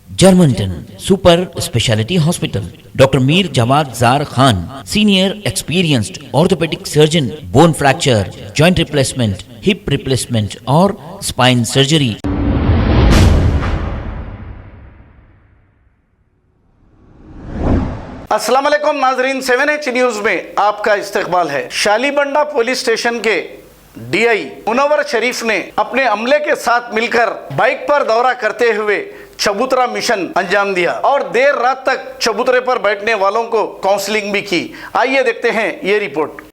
Germanton super speciality hospital, doctor Mir Jawad Jar Khan, senior experienced orthopaedic surgeon, bone fracture, joint replacement, hip replacement और spine surgery. अस्सलाम वालेकुम नाजरीन, 7H news में आपका इस्तकबाल है। शालीबंडा पुलिस स्टेशन के डीआई मुनव्वर शरीफ ने अपने अमले के साथ मिलकर बाइक पर दौरा करते हुए चबूतरा मिशन अंजाम दिया और देर रात तक चबूतरे पर बैठने वालों को काउंसलिंग भी की। आइए देखते हैं ये report.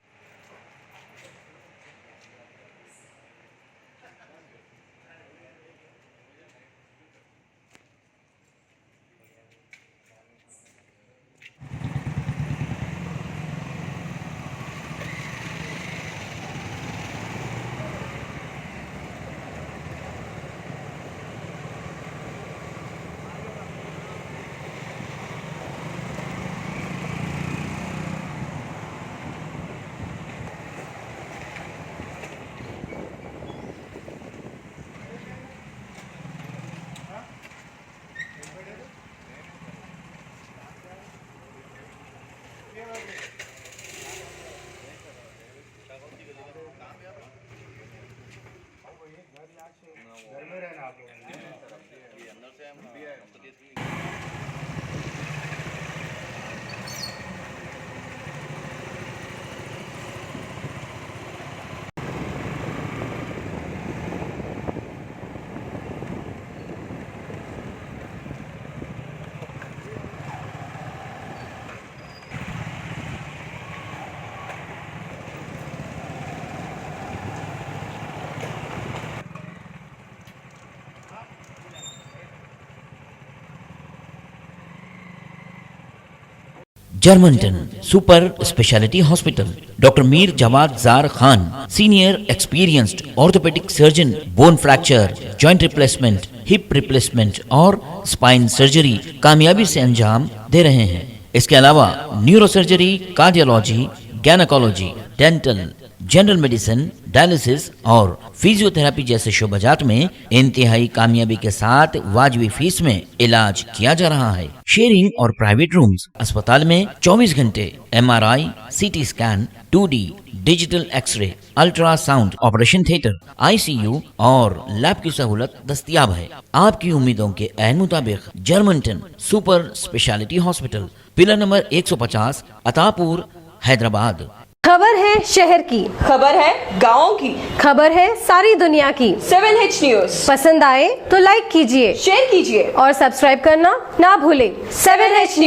Germanten super speciality hospital, doctor Mir Jawad Jar Khan, senior experienced orthopaedic surgeon, bone fracture, joint replacement, hip replacement और स्पाइन सर्जरी कामयाबी से अंजाम दे रहे हैं। इसके अलावा neuro surgery, cardiology, gynaecology, dental, general medicine, dialysis और फिजियोथेरेपी जैसे शोबाजात में इंतहाई कामयाबी के साथ वाजिबी फीस में इलाज किया जा रहा है। शेयरिंग और प्राइवेट रूम्स, अस्पताल में 24 घंटे MRI, CT scan, 2D digital x-ray, ultrasound, operation theatre, ICU और लैब की सहूलत दस्तयाब है। आपकी उम्मीदों के ऐन मुताबिक Germanten super speciality hospital, pillar number 150, Attapur, Hyderabad. खबर है शहर की, खबर है गाँव की, खबर है सारी दुनिया की। 7H न्यूज़ पसंद आए तो लाइक कीजिए, शेयर कीजिए और सब्सक्राइब करना ना भूलें। 7H news.